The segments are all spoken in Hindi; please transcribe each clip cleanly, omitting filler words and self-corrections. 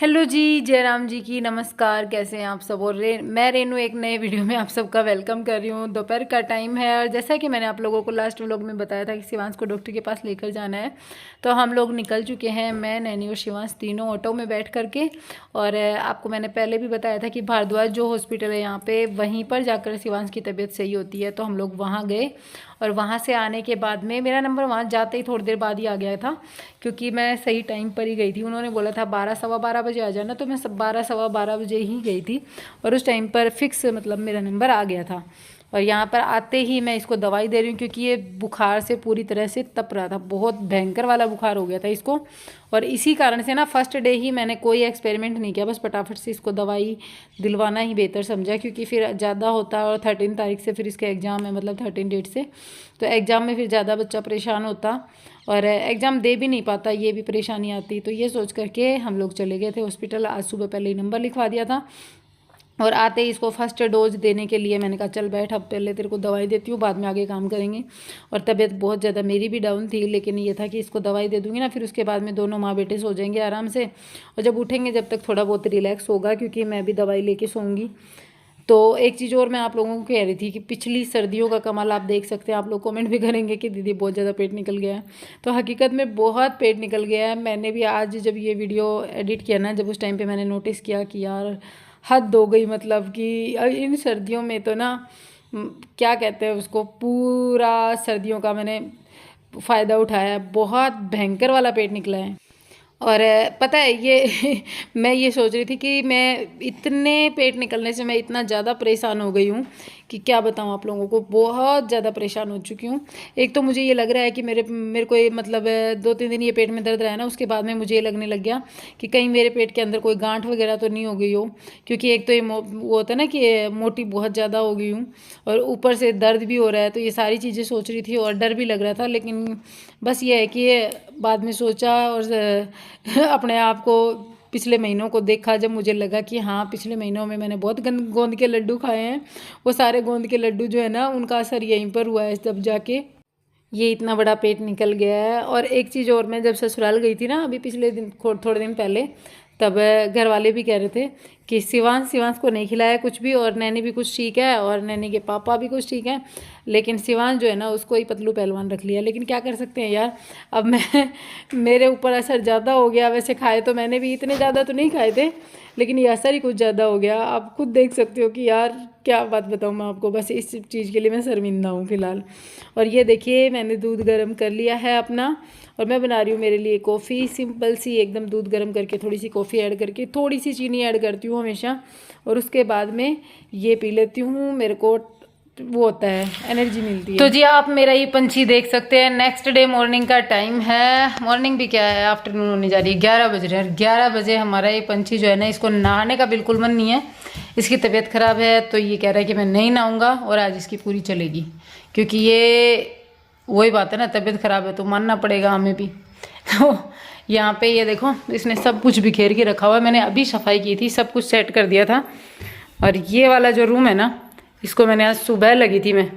हेलो जी, जयराम जी की नमस्कार। कैसे हैं आप सब। और मैं रेनू एक नए वीडियो में आप सबका वेलकम कर रही हूँ। दोपहर का टाइम है और जैसा कि मैंने आप लोगों को लास्ट व्लॉग में बताया था कि शिवांश को डॉक्टर के पास लेकर जाना है, तो हम लोग निकल चुके हैं। मैं, नैनी और शिवांश तीनों ऑटो में बैठ करके। और आपको मैंने पहले भी बताया था कि भारद्वाज जो हॉस्पिटल है यहाँ पर, वहीं पर जाकर शिवांश की तबीयत सही होती है। तो हम लोग वहाँ गए और वहाँ से आने के बाद में मेरा नंबर वहाँ जाते ही थोड़ी देर बाद ही आ गया था, क्योंकि मैं सही टाइम पर ही गई थी। उन्होंने बोला था 12 सवा 12 बजे आ जाना, तो मैं सब 12 सवा 12 बजे ही गई थी और उस टाइम पर फिक्स मतलब मेरा नंबर आ गया था। और यहाँ पर आते ही मैं इसको दवाई दे रही हूँ, क्योंकि ये बुखार से पूरी तरह से तप रहा था। बहुत भयंकर वाला बुखार हो गया था इसको। और इसी कारण से ना फर्स्ट डे ही मैंने कोई एक्सपेरिमेंट नहीं किया, बस फटाफट से इसको दवाई दिलवाना ही बेहतर समझा, क्योंकि फिर ज़्यादा होता है। और 13 तारीख से फिर इसका एग्ज़ाम है, मतलब 13 डेट से। तो एग्ज़ाम में फिर ज़्यादा बच्चा परेशान होता और एग्ज़ाम दे भी नहीं पाता, ये भी परेशानी आती। तो ये सोच करके हम लोग चले गए थे हॉस्पिटल। आज सुबह पहले ही नंबर लिखवा दिया था और आते ही इसको फर्स्ट डोज देने के लिए मैंने कहा चल बैठ, अब पहले तेरे को दवाई देती हूँ, बाद में आगे काम करेंगे। और तबीयत बहुत ज़्यादा मेरी भी डाउन थी, लेकिन ये था कि इसको दवाई दे दूँगी ना, फिर उसके बाद में दोनों माँ बेटे सो जाएंगे आराम से। और जब उठेंगे जब तक थोड़ा बहुत रिलैक्स होगा, क्योंकि मैं भी दवाई लेके सोऊंगी। तो एक चीज़ और मैं आप लोगों को कह रही थी कि पिछली सर्दियों का कमाल आप देख सकते हैं। आप लोग कमेंट भी करेंगे कि दीदी बहुत ज़्यादा पेट निकल गया है, तो हकीकत में बहुत पेट निकल गया है। मैंने भी आज जब ये वीडियो एडिट किया ना, जब उस टाइम पे मैंने नोटिस किया कि यार हद हो गई। मतलब कि इन सर्दियों में तो ना क्या कहते हैं उसको, पूरा सर्दियों का मैंने फ़ायदा उठाया है। बहुत भयंकर वाला पेट निकला है। और पता है ये मैं ये सोच रही थी कि मैं इतने पेट निकलने से मैं इतना ज़्यादा परेशान हो गई हूँ कि क्या बताऊँ आप लोगों को। बहुत ज़्यादा परेशान हो चुकी हूँ। एक तो मुझे ये लग रहा है कि मेरे को ये मतलब 2-3 दिन ये पेट में दर्द रहा है ना, उसके बाद में मुझे ये लगने लग गया कि कहीं मेरे पेट के अंदर कोई गांठ वगैरह तो नहीं हो गई हो। क्योंकि एक तो ये वो होता है ना कि मोटी बहुत ज़्यादा हो गई हूँ और ऊपर से दर्द भी हो रहा है। तो ये सारी चीज़ें सोच रही थी और डर भी लग रहा था। लेकिन बस ये है कि बाद में सोचा और अपने आप को पिछले महीनों को देखा, जब मुझे लगा कि हाँ पिछले महीनों में मैंने बहुत गोंद के लड्डू खाए हैं। वो सारे गोंद के लड्डू जो है ना, उनका असर यहीं पर हुआ है, तब जाके ये इतना बड़ा पेट निकल गया है। और एक चीज़ और, मैं जब ससुराल गई थी ना अभी पिछले दिन, थोड़े दिन पहले, तब घर वाले भी कह रहे थे कि शिवांश को नहीं खिलाया कुछ भी, और नैनी भी कुछ ठीक है और नैनी के पापा भी कुछ ठीक है, लेकिन शिवांश जो है ना उसको ही पतलू पहलवान रख लिया। लेकिन क्या कर सकते हैं यार, अब मेरे ऊपर असर ज़्यादा हो गया। वैसे खाए तो मैंने भी इतने ज़्यादा तो नहीं खाए थे, लेकिन ये असर ही कुछ ज़्यादा हो गया। आप खुद देख सकते हो कि यार क्या बात बताऊँ मैं आपको। बस इस चीज़ के लिए मैं शर्मिंदा हूँ फ़िलहाल। और ये देखिए मैंने दूध गर्म कर लिया है अपना, और मैं बना रही हूँ मेरे लिए कॉफ़ी। सिंपल सी एकदम, दूध गर्म करके थोड़ी सी कॉफ़ी ऐड करके, थोड़ी सी चीनी ऐड करती हूँ हमेशा, और उसके बाद में ये पी लेती हूँ। मेरे को वो होता है, एनर्जी मिलती है। तो जी आप मेरा ये पंछी देख सकते हैं। नेक्स्ट डे मॉर्निंग का टाइम है, मॉर्निंग भी क्या है, आफ्टरनून होने जा रही है। 11 बज रहे हैं। 11 बजे हमारा ये पंछी जो है ना, इसको नहाने का बिल्कुल मन नहीं है। इसकी तबीयत खराब है, तो ये कह रहा है कि मैं नहीं नहाऊंगा और आज इसकी पूरी चलेगी। क्योंकि ये वही बात है ना, तबीयत खराब है तो मानना पड़ेगा हमें भी। तो यहाँ पे ये देखो, इसने सब कुछ बिखेर के रखा हुआ है। मैंने अभी सफाई की थी, सब कुछ सेट कर दिया था। और ये वाला जो रूम है ना, इसको मैंने आज सुबह लगी थी मैं,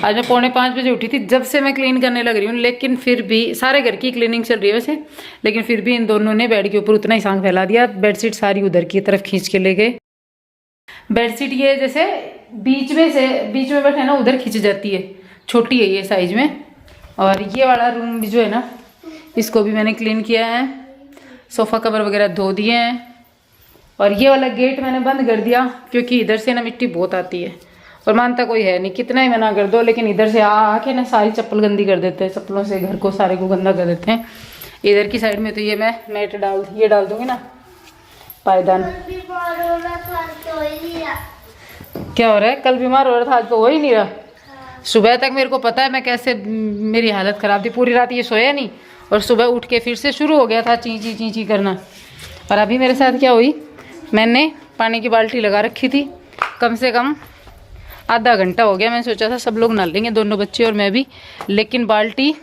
आज मैं 4:45 बजे उठी थी। जब से मैं क्लीन करने लग रही हूँ, लेकिन फिर भी सारे घर की क्लीनिंग चल रही है वैसे, लेकिन फिर भी इन दोनों ने बेड के ऊपर उतना ही सांग फैला दिया। बेडशीट सारी उधर की तरफ खींच के ले गए। बेडशीट ये जैसे बीच में बैठे ना, उधर खींच जाती है, छोटी है ये साइज में। और ये वाला रूम भी जो है ना, इसको भी मैंने क्लीन किया है, सोफ़ा कवर वगैरह धो दिए हैं। और ये वाला गेट मैंने बंद कर दिया, क्योंकि इधर से ना मिट्टी बहुत आती है और मानता कोई है नहीं, कितना ही मना कर दो, लेकिन इधर से आके ना सारी चप्पल गंदी कर देते हैं। चप्पलों से घर को सारे को गंदा कर देते हैं। इधर की साइड में तो ये मैं मैट डाल दूंगी ना, पायदान। क्या हो रहा है? कल बीमार हो रहा था, आज तो हो ही नहीं रहा। सुबह तक मेरे को पता है मैं कैसे, मेरी हालत ख़राब थी, पूरी रात ये सोया नहीं, और सुबह उठ के फिर से शुरू हो गया था ची ची करना। और अभी मेरे साथ क्या हुई, मैंने पानी की बाल्टी लगा रखी थी, कम से कम आधा घंटा हो गया। मैंने सोचा था सब लोग नहा लेंगे, दोनों बच्चे और मैं भी, लेकिन बाल्टी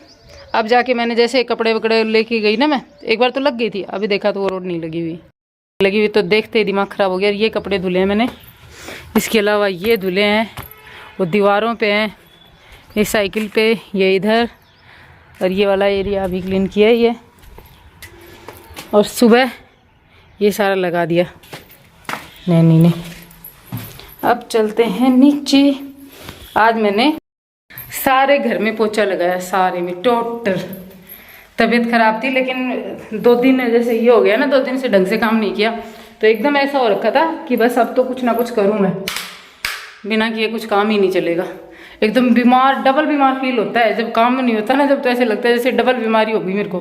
अब जाके मैंने जैसे कपड़े वकड़े लेके गई ना, मैं एक बार तो लग गई थी, अभी देखा तो वो रोड नहीं लगी हुई तो देखते ही दिमाग ख़राब हो गया। ये कपड़े धुले हैं मैंने, इसके अलावा ये धुले हैं, वो दीवारों पे हैं, ये साइकिल पे, ये इधर, और ये वाला एरिया अभी क्लीन किया है ये। और सुबह ये सारा लगा दिया नैनी ने। अब चलते हैं नीचे। आज मैंने सारे घर में पोछा लगाया, सारे में टोटल। तबीयत खराब थी लेकिन 2 दिन जैसे ये हो गया ना, 2 दिन से ढंग से काम नहीं किया, तो एकदम ऐसा हो रखा था कि बस अब तो कुछ ना कुछ करूँ मैं, बिना किए कुछ काम ही नहीं चलेगा। एकदम बीमार, डबल बीमार फील होता है जब काम नहीं होता ना, जब तो ऐसे लगता है जैसे डबल बीमारी होगी मेरे को।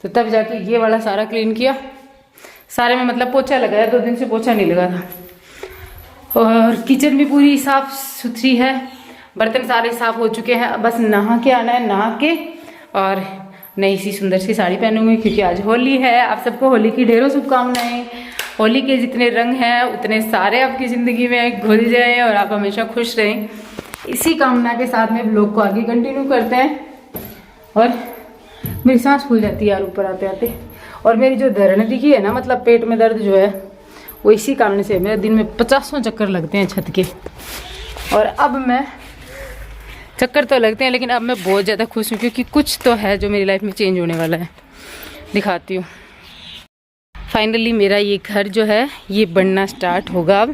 तो तब जाके ये वाला सारा क्लीन किया, सारे में मतलब पोछा लगाया, 2 दिन से पोछा नहीं लगा था। और किचन भी पूरी साफ सुथरी है, बर्तन सारे साफ हो चुके हैं, बस नहा के आना है। नहा के और नई सी सुंदर सी साड़ी पहनूंगी क्योंकि आज होली है। आप सबको होली की ढेरों शुभकामनाएं। होली के जितने रंग हैं उतने सारे आपकी ज़िंदगी में घुल जाएं और आप हमेशा खुश रहें। इसी कामना के साथ में ब्लॉग को आगे कंटिन्यू करते हैं। और मेरी सांस फूल जाती है यार ऊपर आते आते। और मेरी जो धरण दिखी है ना, मतलब पेट में दर्द जो है, वो इसी कारण से मेरे दिन में 50 चक्कर लगते हैं छत के। और अब मैं चक्कर तो लगते हैं लेकिन अब मैं बहुत ज़्यादा खुश हूँ क्योंकि कुछ तो है जो मेरी लाइफ में चेंज होने वाला है। दिखाती हूँ। फाइनली मेरा ये घर जो है ये बनना स्टार्ट होगा अब,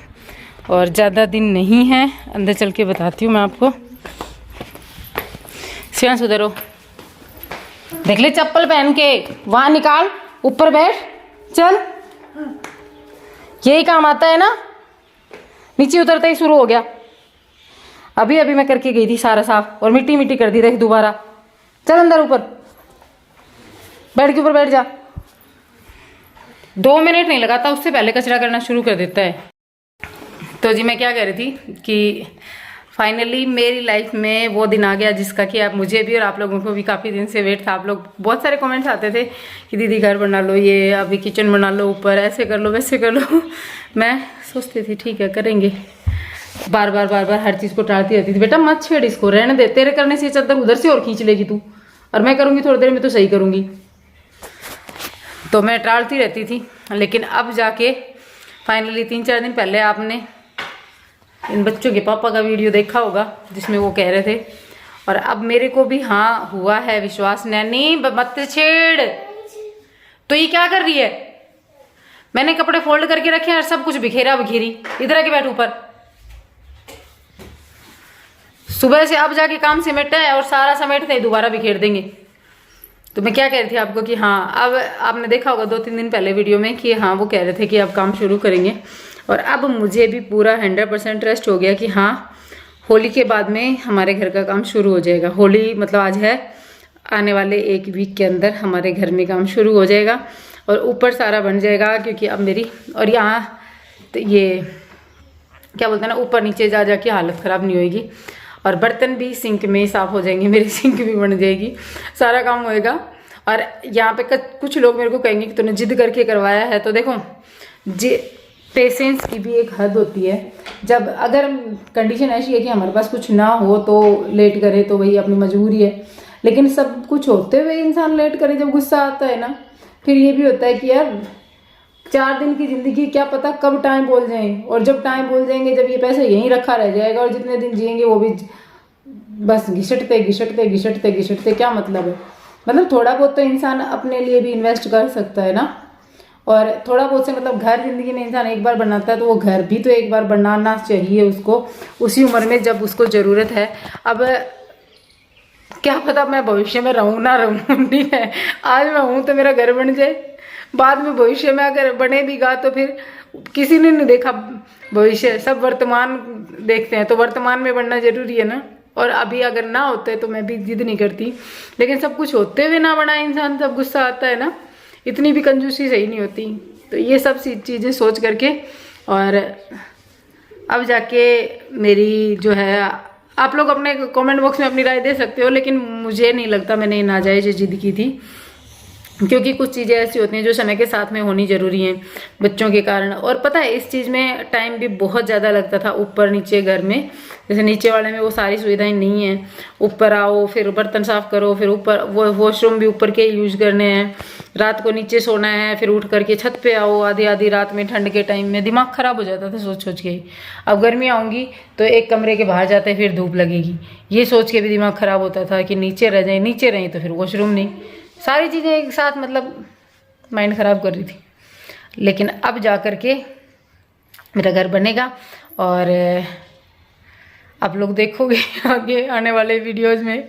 और ज़्यादा दिन नहीं है। अंदर चल के बताती हूँ मैं आपको। श्रेयांश उधर हो, देख ले चप्पल पहन के, वहाँ निकाल, ऊपर बैठ, चल। यही काम आता है ना, नीचे उतरते ही शुरू हो गया। अभी अभी मैं करके गई थी सारा साफ और मिट्टी मिट्टी कर दी, देख दोबारा। चल अंदर, ऊपर बैठ के ऊपर बैठ जा। 2 मिनट नहीं लगाता, उससे पहले कचरा करना शुरू कर देता है। तो जी मैं क्या कह रही थी कि फाइनली मेरी लाइफ में वो दिन आ गया जिसका कि आप मुझे भी और आप लोगों को भी काफ़ी दिन से वेट था। आप लोग बहुत सारे कमेंट्स आते थे कि दीदी घर बना लो, ये अभी किचन बना लो, ऊपर ऐसे कर लो वैसे कर लो। मैं सोचती थी ठीक है करेंगे, बार बार हर चीज़ को टालती रहती थी। बेटा मत छेड़ इसको, रहने दे, तेरे करने से चादर उधर से और खींच लेगी तू, और मैं करूँगी थोड़ी देर में तो सही करूँगी। तो मैं टालती रहती थी। लेकिन अब जाके फाइनली 3-4 दिन पहले आपने इन बच्चों के पापा का वीडियो देखा होगा जिसमें वो कह रहे थे, और अब मेरे को भी हाँ हुआ है विश्वास। नैनी मत छेड़, तो ये क्या कर रही है? मैंने कपड़े फोल्ड करके रखे हैं और सब कुछ बिखेरा बिखेरी। इधर आके बैठ ऊपर। सुबह से अब जाके काम समेटा है और सारा समेटते ही दोबारा बिखेर देंगे। तो मैं क्या कह रही थी आपको कि हाँ, अब आपने देखा होगा 2-3 दिन पहले वीडियो में कि हाँ वो कह रहे थे कि अब काम शुरू करेंगे। और अब मुझे भी पूरा 100% ट्रस्ट हो गया कि हाँ होली के बाद में हमारे घर का काम शुरू हो जाएगा। होली मतलब आज है, आने वाले 1 वीक के अंदर हमारे घर में काम शुरू हो जाएगा और ऊपर सारा बन जाएगा। क्योंकि अब मेरी और यहाँ तो ये क्या बोलते हैं ना, ऊपर नीचे जा जाके हालत ख़राब नहीं होएगी। और बर्तन भी सिंक में साफ़ हो जाएंगे, मेरी सिंक भी बन जाएगी, सारा काम होएगा। और यहाँ पे कुछ लोग मेरे को कहेंगे कि तूने जिद करके करवाया है। तो देखो पेशेंस की भी एक हद होती है। जब अगर कंडीशन ऐसी है कि हमारे पास कुछ ना हो तो लेट करे तो वही अपनी मजबूरी है, लेकिन सब कुछ होते हुए इंसान लेट करे जब गुस्सा आता है ना, फिर ये भी होता है कि यार 4 दिन की ज़िंदगी, क्या पता कब टाइम बोल जाएं। और जब टाइम बोल जाएंगे, जब ये पैसा यहीं रखा रह जाएगा और जितने दिन जिएंगे वो भी बस घिसटते घिसटते घिसटते घिसटते क्या मतलब है। मतलब थोड़ा बहुत तो इंसान अपने लिए भी इन्वेस्ट कर सकता है ना। और थोड़ा बहुत से मतलब घर ज़िंदगी में इंसान एक बार बनाता है तो वो घर भी तो एक बार बनाना चाहिए उसको, उसी उम्र में जब उसको ज़रूरत है। अब क्या पता मैं भविष्य में रहूँ ना रहूँ, ठीक है। आज मैं हूँ तो मेरा घर बन जाए, बाद में भविष्य में अगर बने भी गा तो फिर किसी ने नहीं देखा भविष्य, सब वर्तमान देखते हैं। तो वर्तमान में बनना जरूरी है ना। और अभी अगर ना होते तो मैं भी जिद नहीं करती, लेकिन सब कुछ होते हुए ना बना इंसान, सब गुस्सा आता है ना, इतनी भी कंजूसी सही नहीं होती। तो ये सब चीज़ें सोच करके और अब जाके मेरी जो है, आप लोग अपने कमेंट बॉक्स में अपनी राय दे सकते हो, लेकिन मुझे नहीं लगता मैंने नाजायज़ जिद की थी। क्योंकि कुछ चीज़ें ऐसी होती हैं जो समय के साथ में होनी ज़रूरी हैं बच्चों के कारण। और पता है इस चीज़ में टाइम भी बहुत ज़्यादा लगता था ऊपर नीचे घर में। जैसे नीचे वाले में वो सारी सुविधाएं नहीं हैं, ऊपर आओ फिर बर्तन साफ़ करो, फिर ऊपर वो वॉशरूम भी ऊपर के यूज करने हैं, रात को नीचे सोना है, फिर उठ करके छत पे आओ आधी आधी रात में, ठंड के टाइम में दिमाग ख़राब हो जाता था सोच सोच के। अब गर्मी आऊँगी तो एक कमरे के बाहर जाते फिर धूप लगेगी, ये सोच के भी दिमाग ख़राब होता था कि नीचे रह जाए, नीचे रहें तो फिर वॉशरूम नहीं, सारी चीज़ें एक साथ मतलब माइंड ख़राब कर रही थी। लेकिन अब जा कर के मेरा घर बनेगा और आप लोग देखोगे आगे आने वाले वीडियोस में।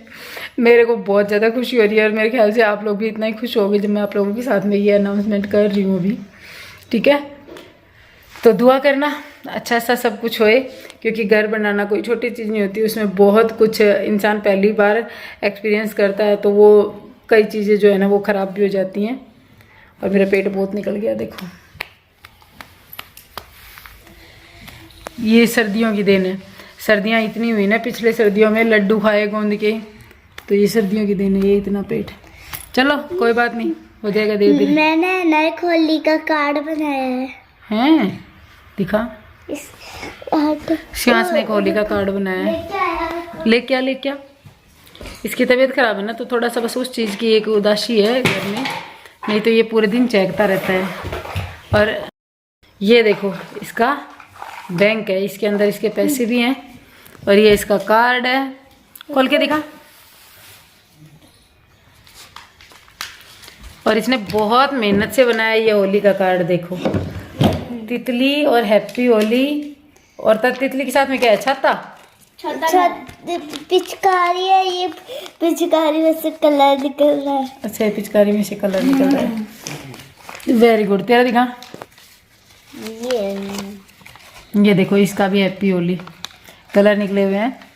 मेरे को बहुत ज़्यादा खुशी हो रही है और मेरे ख्याल से आप लोग भी इतना ही खुश होगे जब मैं आप लोगों के साथ में ये अनाउंसमेंट कर रही हूँ अभी। ठीक है, तो दुआ करना अच्छा सा सब कुछ होए, क्योंकि घर बनाना कोई छोटी चीज़ नहीं होती, उसमें बहुत कुछ इंसान पहली बार एक्सपीरियंस करता है, तो वो कई चीज़ें जो है ना वो ख़राब भी हो जाती हैं। और मेरा पेट बहुत निकल गया देखो, ये सर्दियों की देन है। सर्दियाँ इतनी हुई ना पिछले सर्दियों में, लड्डू खाए गोंद के, तो ये सर्दियों की देन है ये इतना पेट। चलो कोई बात नहीं, हो जाएगा धीरे धीरे। मैंने नए होली का कार्ड बनाया है। हैं? दिखा। शिवांश ने एक होली का कार्ड बनाया है। लेके आ। इसकी तबीयत खराब है ना, तो थोड़ा सा बस उस चीज़ की एक उदासी है घर में, नहीं तो ये पूरे दिन चहकता रहता है। और ये देखो इसका बैंक है, इसके अंदर इसके पैसे भी हैं, और ये इसका कार्ड है। खोल के दिखा। और इसने बहुत मेहनत से बनाया ये होली का कार्ड। देखो तितली और हैप्पी होली, और तब तितली के साथ में क्या है? छत्ता, पिचकारी है। ये पिचकारी में से कलर निकल रहा है। अच्छा ये पिचकारी में से कलर निकल रहा है। Very good. तेरा दिखा। ये देखो इसका भी हैप्पी होली, कलर निकले हुए हैं।